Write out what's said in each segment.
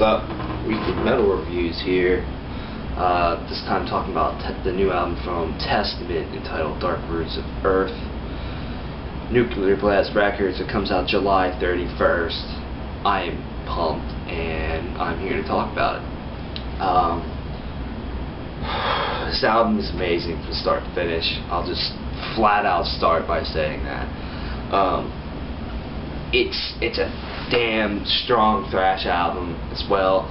What's up? Weekly Metal Reviews here. This time talking about the new album from Testament entitled Dark Roots of Earth. Nuclear Blast Records. It comes out July 31st. I am pumped and I'm here to talk about it. This album is amazing from start to finish. I'll just flat out start by saying that. It's a damn strong thrash album as well.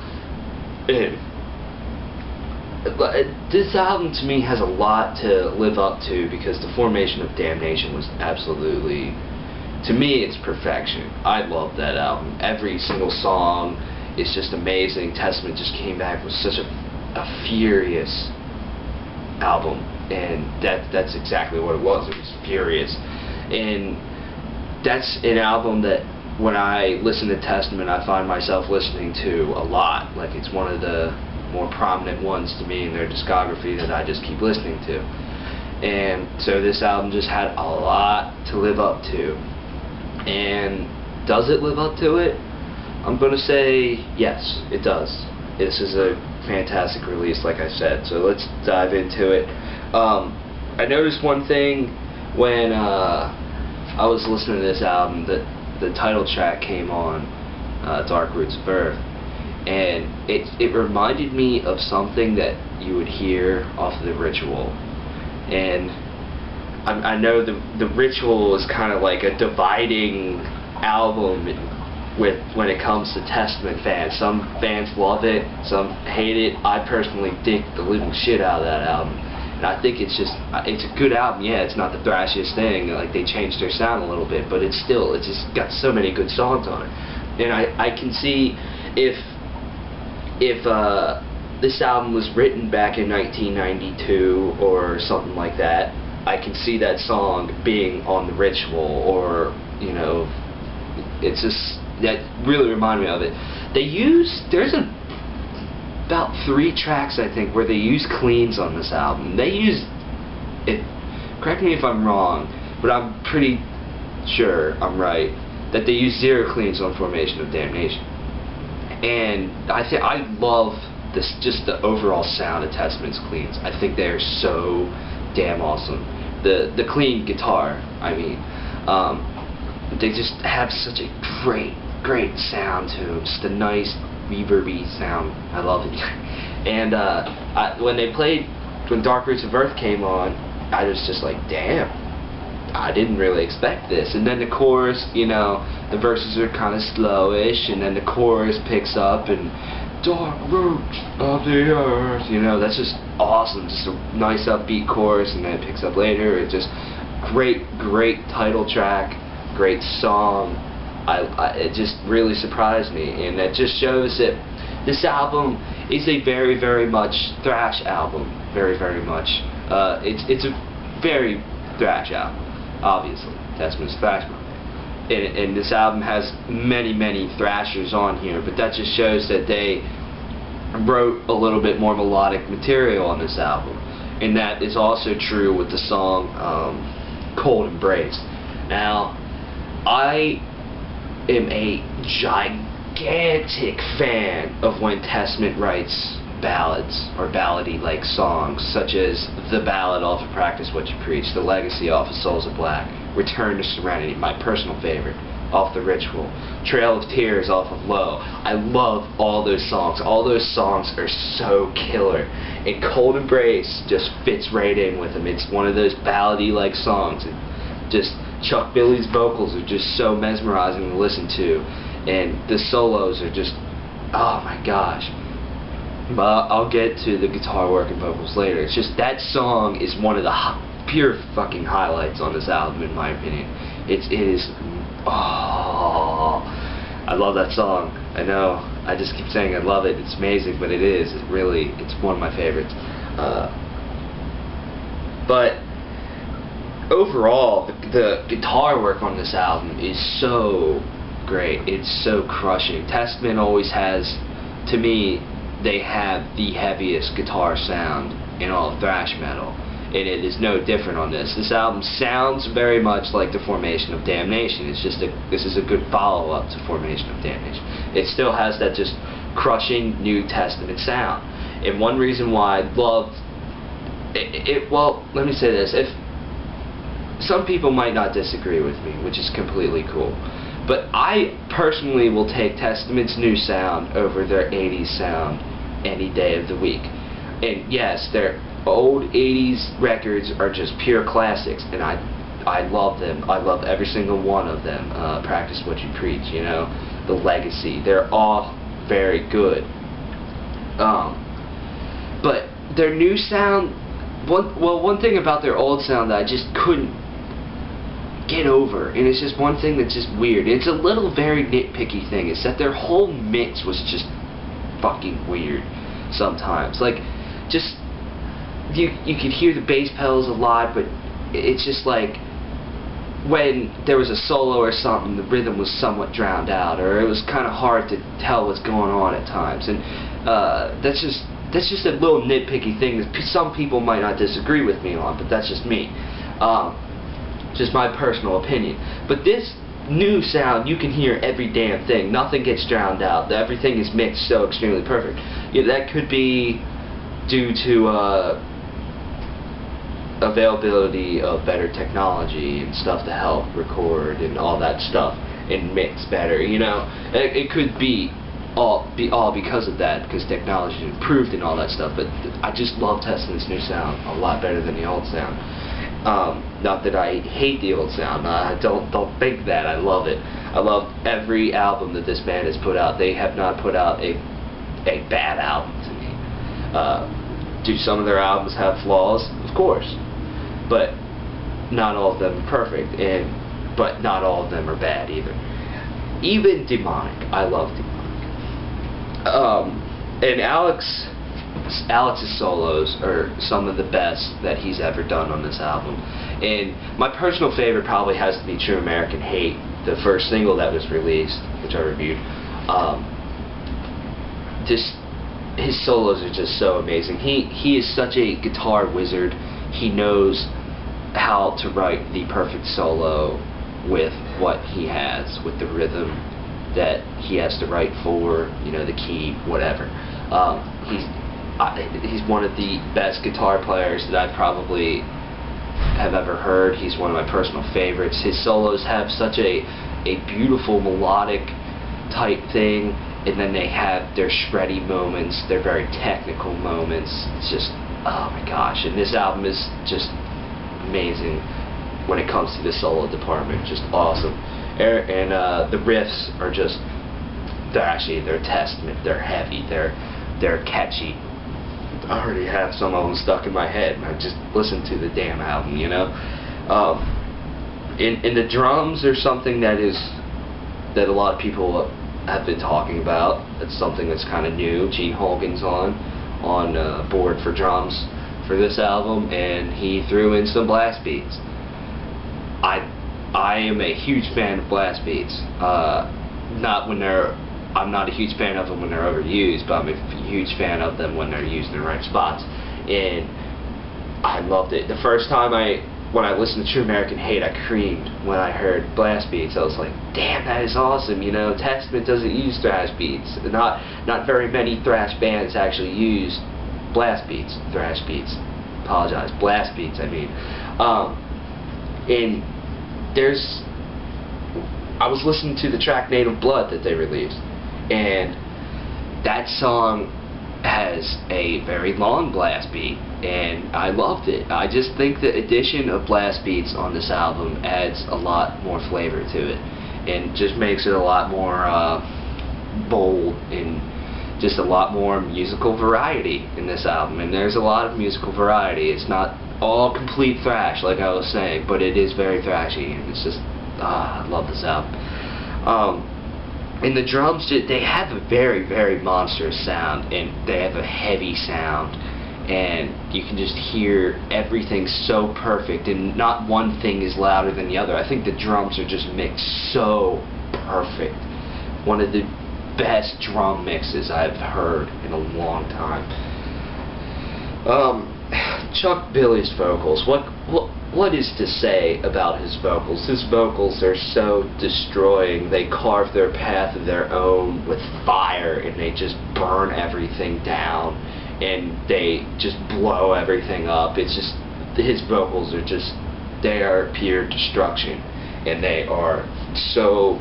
This album to me has a lot to live up to because the formation of Damnation was absolutely, to me, it's perfection. I love that album. Every single song is just amazing. Testament just came back with such a furious album, and that's exactly what it was. It was furious, and that's an album that when I listen to Testament I find myself listening to a lot. Like, it's one of the more prominent ones to me in their discography that I just keep listening to. And so this album just had a lot to live up to. And does it live up to it? I'm going to say yes, it does. This is a fantastic release, like I said, so let's dive into it. I noticed one thing when I was listening to this album, that the title track came on, Dark Roots of Earth, and it reminded me of something that you would hear off of The Ritual. And I know the Ritual is kind of like a dividing album when it comes to Testament fans. Some fans love it, some hate it. I personally dig the living shit out of that album, and I think it's a good album. Yeah, it's not the thrashiest thing, like they changed their sound a little bit, but it's just got so many good songs on it. And I can see if this album was written back in 1992 or something like that, I can see that song being on The Ritual, or, you know, it's just, that really reminded me of it. There's about 3 tracks, I think, where they use cleans on this album. They use it, correct me if I'm wrong, but I'm pretty sure I'm right, that they use 0 cleans on Formation of Damnation. And I love this, just the overall sound of Testament's cleans. I think they're so damn awesome. The clean guitar, I mean, they just have such a great sound to them. Just a nice reverby sound. I love it. And when Dark Roots of Earth came on, I was just like, damn, I didn't really expect this. And then the chorus, you know, the verses are kind of slowish, and then the chorus picks up, and Dark Roots of the Earth, you know, that's just awesome. Just a nice upbeat chorus, and then it picks up later. It's just great title track, great song. It just really surprised me, and that just shows that this album is a very much thrash album. Very much. It's a very thrash album. Obviously, Testament's thrash album, and this album has many thrashers on here, but that just shows that they wrote a little bit more melodic material on this album, and that is also true with the song Cold Embrace. Now, I am a gigantic fan of when Testament writes ballads or ballady-like songs, such as The Ballad off of Practice What You Preach, The Legacy off of Souls of Black, Return to Serenity, my personal favorite, off The Ritual, Trail of Tears off of Low. I love all those songs. All those songs are so killer, and Cold Embrace just fits right in with them. It's one of those ballady-like songs. Just Chuck Billy's vocals are just so mesmerizing to listen to, and the solos are just, oh my gosh. But I'll get to the guitar work and vocals later. It's just, that song is one of the pure fucking highlights on this album, in my opinion. It is, oh, I love that song. I know, I just keep saying I love it. It's amazing, but it is. It's one of my favorites. But overall, the guitar work on this album is so great. It's so crushing. Testament always has, to me, they have the heaviest guitar sound in all of thrash metal, and it is no different on this. This album sounds very much like the Formation of Damnation. It's just this is a good follow-up to Formation of Damnation. It still has that just crushing New Testament sound. And one reason why I loved it, well, let me say this, if some people might not disagree with me, which is completely cool, but I personally will take Testament's new sound over their 80s sound any day of the week. And yes, their old 80s records are just pure classics, and I love them. I love every single one of them. Practice What You Preach, you know, The Legacy. They're all very good. But their new sound, one thing about their old sound that I just couldn't get over, and it's just one thing that's just weird. It's a little very nitpicky thing. It's that their whole mix was just fucking weird sometimes. Like, just you could hear the bass pedals a lot, but it's just like when there was a solo or something, the rhythm was somewhat drowned out, or it was kind of hard to tell what's going on at times. And that's just a little nitpicky thing that some people might not disagree with me on, but that's just me. Just my personal opinion. But this new sound, you can hear every damn thing. Nothing gets drowned out. Everything is mixed so extremely perfect. Yeah, that could be due to availability of better technology and stuff to help record and all that stuff and mix better, you know. It could be all because of that, because technology has improved and all that stuff. But I just love Testament's new sound a lot better than the old sound. Not that I hate the old sound. Don't think that. I love it. I love every album that this band has put out. They have not put out a bad album to me. Do some of their albums have flaws? Of course. But not all of them are perfect, but not all of them are bad either. Even Demonic. I love Demonic. And Alex's solos are some of the best that he's ever done on this album. And my personal favorite probably has to be True American Hate, the first single that was released, which I reviewed. His solos are just so amazing. He is such a guitar wizard. He knows how to write the perfect solo with what he has, with the rhythm that he has to write for, you know, the key, whatever. He's one of the best guitar players that I probably have ever heard. He's one of my personal favorites. His solos have such a beautiful melodic type thing, and then they have their shreddy moments, their very technical moments. It's just, oh my gosh. And this album is just amazing when it comes to the solo department. Just awesome. And the riffs are just, they're Testament. They're heavy. They're catchy. I already have some of them stuck in my head, and I just listened to the damn album, you know. And the drums are something that a lot of people have been talking about. It's something that's kind of new. Gene Hogan's on board for drums for this album, and he threw in some blast beats. I am a huge fan of blast beats. I'm not a huge fan of them when they're overused, but I'm a huge fan of them when they're used in the right spots. And I loved it. The first time when I listened to True American Hate, I creamed when I heard blast beats. I was like, damn, that is awesome. You know, Testament doesn't use thrash beats. Not very many thrash bands actually use blast beats. Thrash beats. Apologize. Blast beats, I mean. And I was listening to the track Native Blood that they released, and that song has a very long blast beat, and I loved it. I just think the addition of blast beats on this album adds a lot more flavor to it, and just makes it a lot more bold, and just a lot more musical variety in this album. And there's a lot of musical variety. It's not all complete thrash, like I was saying, but it is very thrashy, and it's just, I love this album. And the drums, they have a very, very monstrous sound, and they have a heavy sound, and you can just hear everything so perfect, and not one thing is louder than the other. I think the drums are just mixed so perfect. One of the best drum mixes I've heard in a long time. Chuck Billy's vocals. what is to say about his vocals? His vocals are so destroying. They carve their path of their own with fire, and they just burn everything down, and they just blow everything up. It's just, his vocals are just, they are pure destruction, and they are so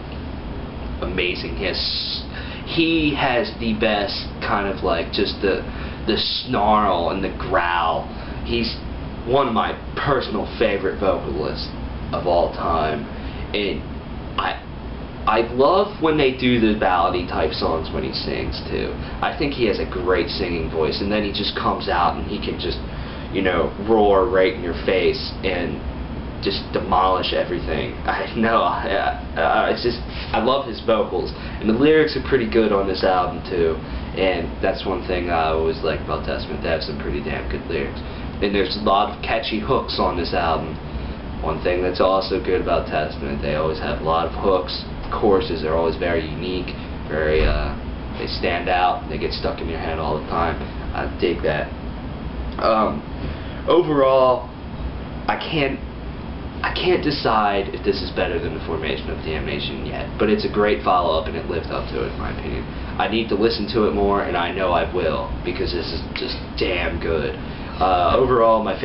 amazing. He has the best kind of like just the snarl and the growl. He's one of my personal favorite vocalists of all time, and I love when they do the ballady type songs when he sings too. I think he has a great singing voice, and then he just comes out and he can just, you know, roar right in your face and just demolish everything. I know, it's just, I love his vocals, and the lyrics are pretty good on this album too, and that's one thing I always like about Testament. They have some pretty damn good lyrics, and there's a lot of catchy hooks on this album. One thing that's also good about Testament, they always have a lot of hooks. Choruses are always very unique, very, they stand out, they get stuck in your head all the time. I dig that. Overall, I can't decide if this is better than the Formation of Damnation yet, but it's a great follow-up, and it lived up to it, in my opinion. I need to listen to it more, and I know I will, because this is just damn good. Overall, my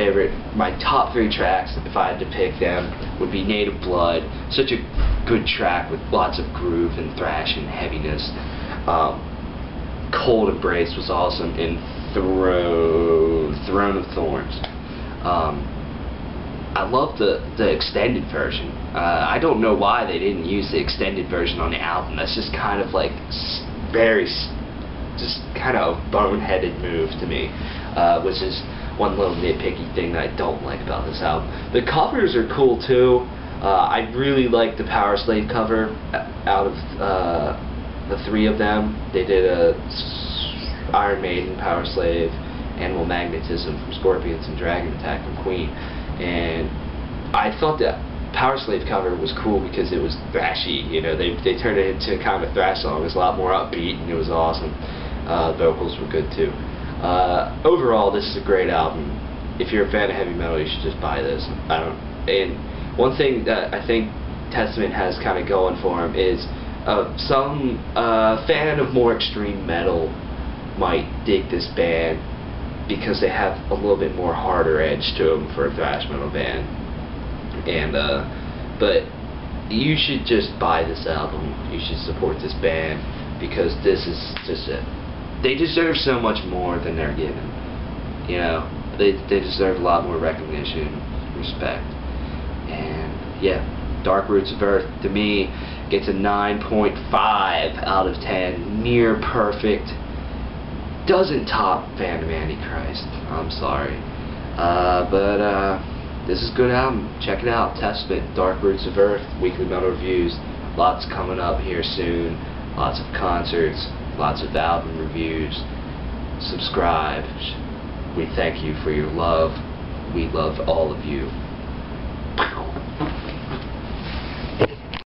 top 3 tracks, if I had to pick them, would be Native Blood, such a good track with lots of groove and thrash and heaviness. Cold Embrace was awesome, and Throne of Thorns. I love the extended version. I don't know why they didn't use the extended version on the album. That's just kind of like just kind of a boneheaded move to me, which is one little nitpicky thing that I don't like about this album. The covers are cool too. I really like the Powerslave cover. Out of the 3 of them, they did a Iron Maiden, Powerslave, Animal Magnetism from Scorpions, and Dragon Attack from Queen. And I thought that Powerslave cover was cool because it was thrashy. You know, they turned it into kind of a thrash song. It was a lot more upbeat, and it was awesome. Vocals were good too. Overall, this is a great album. If you're a fan of heavy metal, you should just buy this. And one thing that I think Testament has kind of going for him is some fan of more extreme metal might dig this band because they have a little bit more harder edge to them for a thrash metal band. And but you should just buy this album. You should support this band, because this is just they deserve so much more than they're given. You know, they deserve a lot more recognition, respect. And yeah, Dark Roots of Earth to me gets a 9.5 out of 10, near perfect. Doesn't top Phantom Antichrist. I'm sorry, but this is a good album. Check it out. Testament, Dark Roots of Earth, weekly metal reviews. Lots coming up here soon. Lots of concerts. Lots of album reviews. Subscribe. We thank you for your love. We love all of you.